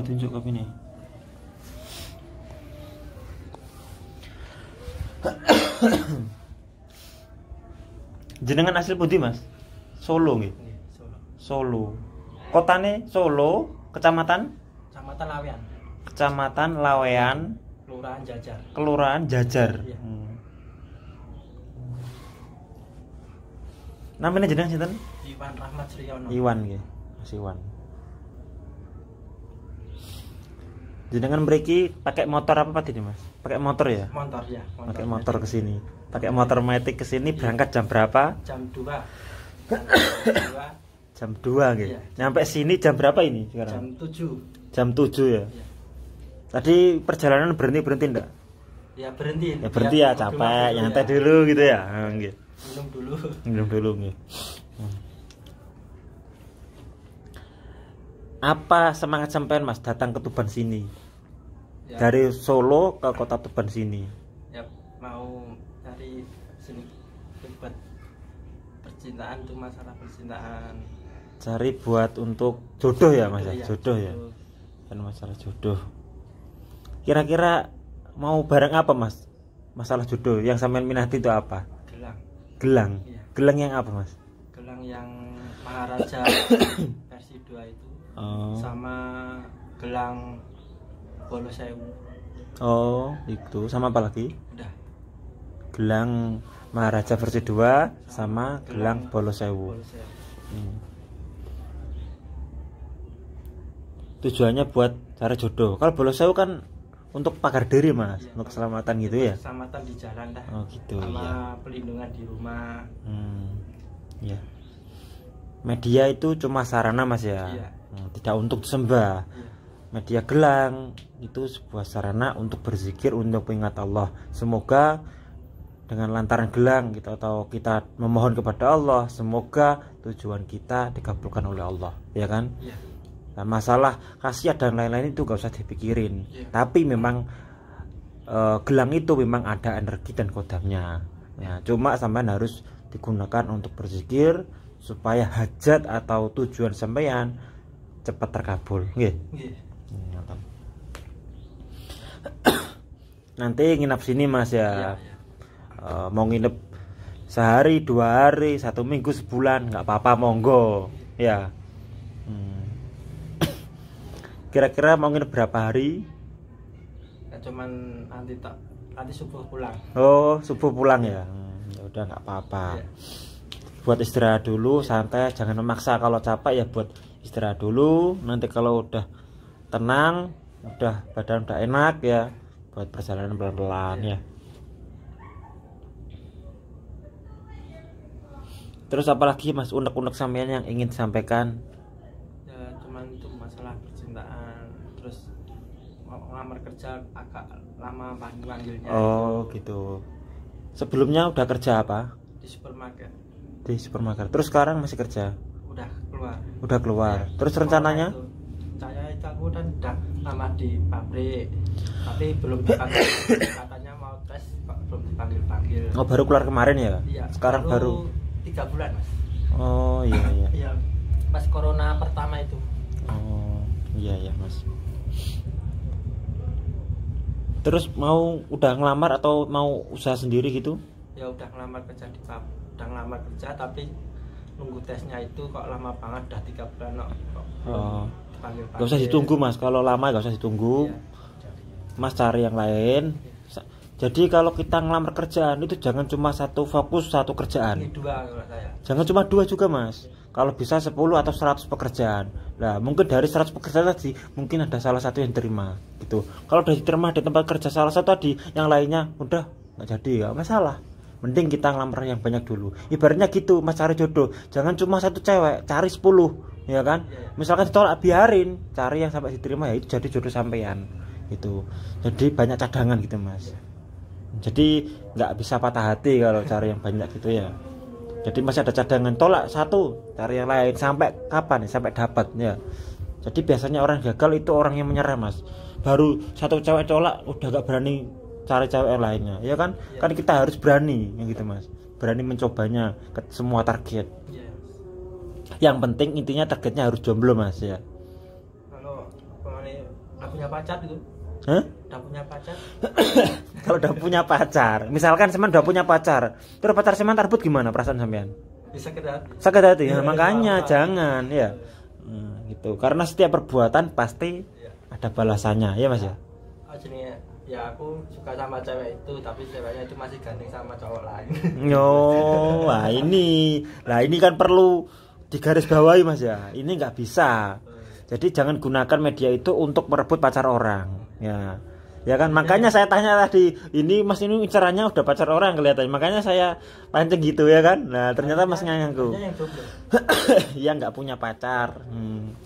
tunjuk ke ini. Jenengan asli pundi Mas? Solo nggih. Solo. Solo. Kotane Solo, kecamatan Lawean. Kecamatan Lawean, Kelurahan Jajar. Kelurahan Jajar. Iya. Namanya jenengan sinten? Iwan Rahmat Suryono. Iwan nggih. Mas Iwan. Jenengan mriki pakai motor apa Pak ini Mas? Pakai motor ya? Motor ya. Pakai motor ke sini. Pakai motor matic ke sini berangkat jam berapa? Jam 2. Jam 2 nggih. Iya. Nyampe sini jam berapa ini sekarang? Jam 7. Jam 7 ya. Iya. Tadi perjalanan berhenti enggak? Ya berhenti. Ya berhenti ya, capek, nyantai dulu gitu ya. Nggih. Minum dulu. Minum dulu nggih. Apa semangat sampean Mas datang ke Tuban sini? Ya. Dari Solo ke kota Tuban sini. Ya mau cari sini buat percintaan tuh, masalah percintaan. Cari buat untuk jodoh ya Mas, Iya, jodoh ya. Dan masalah jodoh. Kira-kira mau barang apa Mas? Masalah jodoh yang sampean minati itu apa? Gelang. Gelang. Iya. Gelang yang apa Mas? Gelang yang Maharaja versi 2 itu. Oh. Sama gelang Bolo Sewu. Oh, itu sama apa lagi? Udah. Gelang Maharaja versi 2 sama gelang Bolo Sewu. Bolo Sewu. Tujuannya buat cari jodoh. Kalau Bolo Sewu kan untuk pagar diri Mas, Iya, untuk keselamatan gitu ya. Keselamatan di jalan dah. Oh gitu sama ya. pelindungan di rumah. Ya. Media itu cuma sarana Mas ya. Iya. Tidak untuk disembah. Iya. Media gelang itu sebuah sarana untuk berzikir, untuk mengingat Allah. Semoga dengan lantaran gelang kita atau kita memohon kepada Allah, semoga tujuan kita dikabulkan oleh Allah, ya kan? Iya. Nah, masalah khasiat dan lain-lain itu gak usah dipikirin. Iya. Tapi memang gelang itu memang ada energi dan kodamnya. Nah, cuma sampean harus digunakan untuk berzikir supaya hajat atau tujuan sampean cepat terkabul. Nggih. Nggih. Nanti nginap sini Mas ya. Iya, iya. Mau nginep sehari, 2 hari, 1 minggu, sebulan nggak apa-apa, monggo ya. Kira-kira mau nginep berapa hari? Ya cuman nanti subuh pulang. Oh, subuh pulang ya. Ya udah nggak apa-apa. Iya. Buat istirahat dulu, santai, jangan memaksa. Kalau capek ya buat istirahat dulu. Nanti kalau udah tenang, udah badan udah enak ya, buat perjalanan pelan-pelan ya. Terus apalagi Mas unek-unek sampean yang ingin disampaikan? Ya cuman itu masalah percintaan, terus mau ngelamar kerja agak lama panggilnya. Oh gitu. Sebelumnya udah kerja apa? Di supermarket. Di supermarket. Terus sekarang masih kerja? Udah keluar. Udah keluar. Ya, Terus rencananya? Saya itu aku kan udah lama di pabrik, tapi belum dipanggil. Katanya mau tes kok belum dipanggil. Oh, baru keluar kemarin ya? Iya. Sekarang baru 3 bulan Mas. Oh iya iya. Iya. Pas corona pertama itu. Oh iya ya Mas. Terus mau udah ngelamar atau mau usaha sendiri gitu? Ya udah ngelamar kerja di pabrik, udah ngelamar kerja tapi nunggu tesnya itu kok lama banget, udah 3 bulan kok. Oh. Dipanggil. Gak usah ditunggu Mas, kalau lama gak usah ditunggu. Iya. Mas cari yang lain. Jadi kalau kita ngelamar kerjaan itu jangan cuma satu fokus satu kerjaan. Ini 2 kalau saya. Jangan cuma 2 juga Mas. Kalau bisa 10 atau 100 pekerjaan. Nah mungkin dari 100 pekerjaan tadi mungkin ada salah satu yang terima gitu. Kalau udah diterima di tempat kerja salah satu tadi, yang lainnya udah nggak jadi, nggak masalah. Mending kita ngelamar yang banyak dulu. Ibaratnya gitu Mas, cari jodoh. Jangan cuma satu cewek, cari 10, ya kan? Iya. Misalkan ditolak, biarin, cari yang sampai diterima, ya itu jadi jodoh sampean gitu. Jadi banyak cadangan gitu Mas. Jadi nggak bisa patah hati kalau cari yang banyak gitu ya. Jadi masih ada cadangan, tolak 1, cari yang lain sampai kapan? Sampai dapat ya. Jadi biasanya orang gagal itu orang yang menyerah Mas. Baru 1 cewek tolak udah gak berani cari cewek yang lainnya, ya kan? Ya. Kan kita harus berani gitu Mas. Berani mencobanya ke semua target. Iya. Yang penting intinya targetnya harus jomblo Mas ya. Kalau Udah punya pacar itu. Hah? Udah punya pacar. Kalau udah punya pacar, misalkan Seman udah punya pacar, terus pacar Seman terbut gimana perasaan sampean? Bisa kita. Sakit hati ya, Iya, makanya sama. jangan ya. Gitu. Karena setiap perbuatan pasti Iya. ada balasannya, ya Mas ya. Oh jenis ya aku suka sama cewek itu tapi ceweknya itu masih gandeng sama cowok lain. Oh, nah ini kan perlu digarisbawahi Mas ya. Ini nggak bisa. Jadi jangan gunakan media itu untuk merebut pacar orang. Ya kan, makanya saya tanya tadi, ini Mas ini caranya udah pacar orang kelihatannya. Makanya saya pancing gitu ya kan. Nah, ternyata Mas nganggu. Yang jomblo. Ya nggak punya pacar.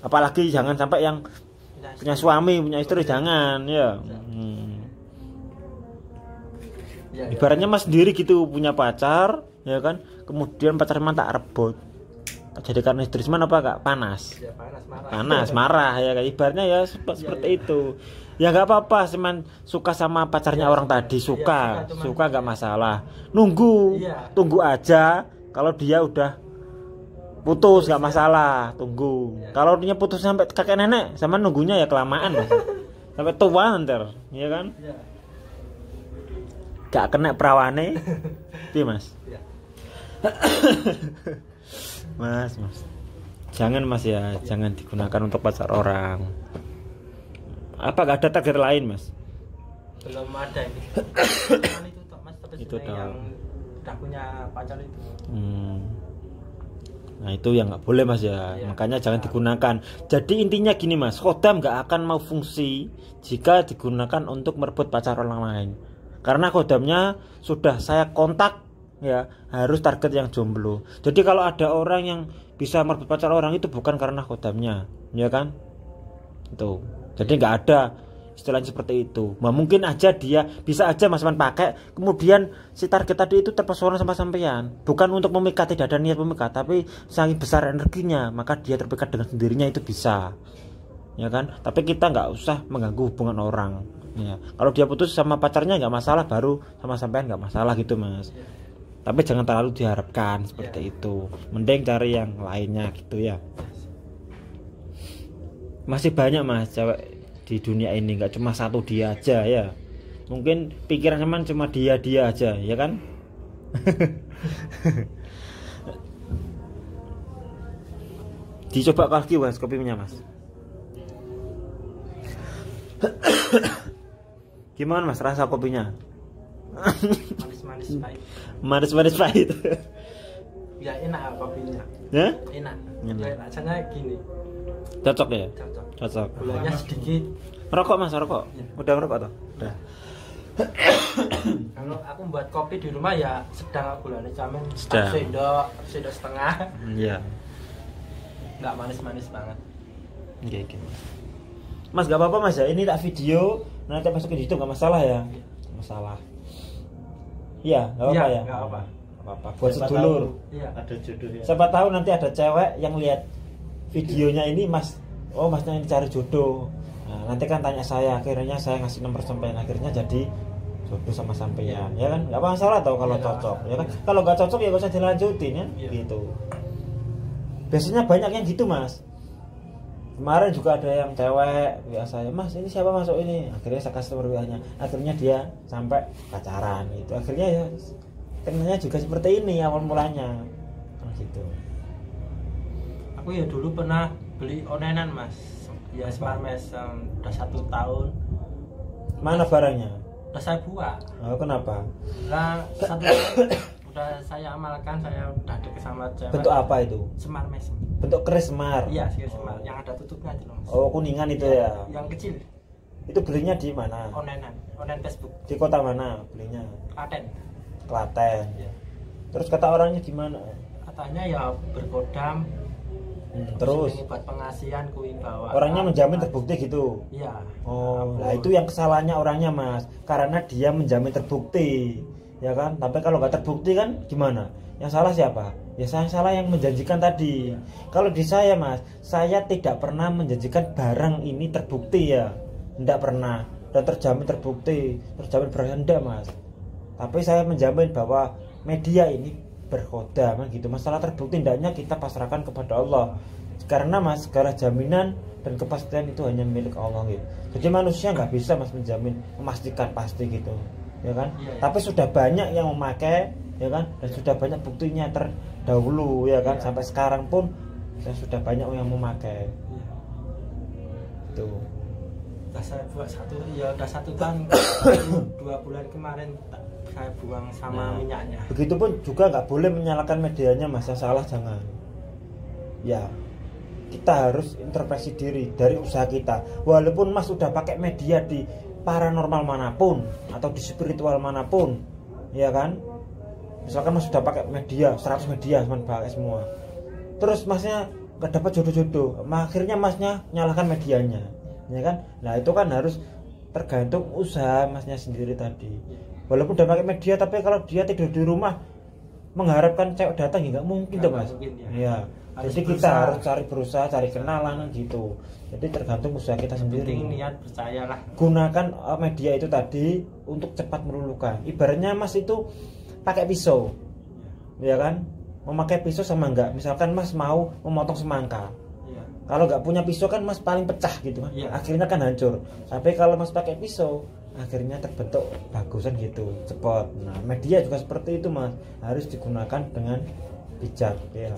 Apalagi jangan sampai yang punya suami, punya istri, jangan ya. Ya, Ibaratnya Mas sendiri gitu punya pacar, ya kan? Kemudian pacar Mas tak rebut. Jadi karena istri Mas apa kak? Panas. ya panas marah. Panas, marah ya kan. Ibaratnya ya seperti itu. Ya nggak apa-apa, Seman suka sama pacarnya orang tadi, suka nggak masalah. Nunggu, Iya. tunggu aja. Kalau dia udah putus nggak masalah, tunggu. Kalau dia putus sampai kakek nenek, sama nunggunya ya kelamaan Mas. Sampai tua ntar, ya kan? Iya. Gak kena perawane, piye Mas? Iya. Mas, jangan Mas ya, jangan digunakan untuk pacar orang. Apa gak ada target lain Mas? Belum ada ini. Cuman itu tok Mas, tapi Itu sebenarnya tok. yang udah punya pacar itu. Nah itu yang nggak boleh Mas ya, Iya. makanya jangan digunakan. Jadi intinya gini Mas, khodam nggak akan mau fungsi jika digunakan untuk merebut pacar orang lain. Karena khodamnya sudah saya kontak ya, harus target yang jomblo. Jadi kalau ada orang yang bisa merebut pacar orang itu bukan karena khodamnya, ya kan? Itu. Jadi nggak ada istilahnya seperti itu. Nah, mungkin aja dia bisa aja Mas Man pakai, kemudian si target tadi itu terpesona sama sampean, bukan untuk memikat, tidak ada niat memikat, tapi saking besar energinya maka dia terpikat dengan sendirinya, itu bisa, ya kan? Tapi kita nggak usah mengganggu hubungan orang. Ya, kalau dia putus sama pacarnya nggak masalah, baru sama sampean nggak masalah gitu Mas. Tapi jangan terlalu diharapkan seperti itu. Mending cari yang lainnya gitu ya. Masih banyak Mas cewek di dunia ini, nggak cuma satu dia aja ya. Mungkin pikiran teman cuma dia aja, ya kan? Dicoba lagi Mas kopinya Mas. Gimana Mas rasa kopinya? Manis-manis pahit. Manis pahit. Ya enak kopinya. Ya? Enak. Enak. Ya rasanya gini. Cocok ya? Cocok. Cocok. Gulanya sedikit. Rokok Mas, rokok. Ya. Udah ngerokok toh? Udah. Kalau aku buat kopi di rumah ya sedang gulanya camen Sedang. sendok setengah. Iya. Nggak manis-manis banget. Oke. Mas gak apa-apa Mas ya, ini tak video, nanti masuk ke YouTube gak masalah ya? Gak masalah. Iya, gak apa-apa Iya, ya? nggak apa. Gak apa-apa. Buat Siapa sedulur. tahu Iya. ada jodohnya. Siapa tahu nanti ada cewek yang lihat videonya ini Mas, oh Masnya ini cari jodoh. Nah, nanti kan tanya saya, akhirnya saya ngasih nomor sampean, akhirnya jadi jodoh sama sampean, ya kan? Gak masalah tau kalau Iya, cocok, nggak ya kan? masalah. Kalau gak cocok ya gak usah dilanjutin ya, Iya. gitu. Biasanya banyak yang gitu Mas. Kemarin juga ada yang cewek biasa ya, Mas ini siapa masuk ini, akhirnya saya kasih nomor WA-nya, akhirnya dia sampai pacaran gitu, akhirnya ya kenanya juga seperti ini awal mulanya, gitu. Aku ya dulu pernah beli onlinean Mas. Ya Apa? Smart Mes udah 1 tahun. Mana barangnya? Udah saya buat. Oh, kenapa? Nah 1 tahun udah saya amalkan, saya udah deket sama cewek. Bentuk apa itu? Smart Mes. Bentuk keris semar. Iya, sih Smart. Yang ada tutupnya aja Mas. Oh, kuningan itu ya. Yang kecil. Itu belinya di mana? Onlinean, online Facebook. Di kota mana belinya? Klaten. Klaten. Iya. Terus kata orangnya gimana? Katanya ya berkodam. Terus ini buat pengasihan kui bawa. orangnya menjamin terbukti gitu. Iya. Oh, nah itu yang kesalahannya orangnya Mas, karena dia menjamin terbukti, ya kan? Tapi kalau nggak terbukti kan gimana? Yang salah siapa? Ya saya salah yang menjanjikan tadi. Kalau di saya Mas, saya tidak pernah menjanjikan barang ini terbukti ya, tidak pernah dan terjamin terbukti, terjamin beranda Mas. Tapi saya menjamin bahwa media ini berkhoda, kan gitu. Masalah terbukti tidaknya kita pasrahkan kepada Allah. karena mas segala jaminan dan kepastian itu hanya milik Allah gitu. Jadi manusia nggak bisa mas menjamin memastikan pasti gitu ya kan. Tapi sudah banyak yang memakai ya kan, dan sudah banyak buktinya terdahulu ya kan, sampai sekarang pun sudah banyak yang memakai itu. Udah saya buat udah 1 tahun 2 bulan kemarin saya buang sama minyaknya. Begitupun juga nggak boleh menyalahkan medianya mas, yang salah jangan ya. Kita harus introspeksi diri dari usaha kita. Walaupun mas sudah pakai media di paranormal manapun atau di spiritual manapun ya kan, misalkan mas sudah pakai media 100 media teman pakai semua, terus masnya nggak dapat jodoh-jodoh, akhirnya masnya nyalahkan medianya ya kan. Nah itu kan harus tergantung usaha masnya sendiri tadi. Walaupun udah pakai media, tapi kalau dia tidur di rumah mengharapkan cewek datang ya nggak mungkin tuh mas ya. Jadi kita harus berusaha cari kenalan gitu. Jadi tergantung usaha kita sendiri. Niat percayalah. Gunakan media itu tadi untuk cepat meluluhkan. Ibaratnya mas itu pakai pisau ya kan, memakai pisau sama enggak. Misalkan mas mau memotong semangka, kalau nggak punya pisau kan mas paling pecah gitu kan, akhirnya kan hancur. Tapi kalau mas pakai pisau akhirnya terbentuk bagusan gitu, cepat. Nah media juga seperti itu mas, harus digunakan dengan bijak ya.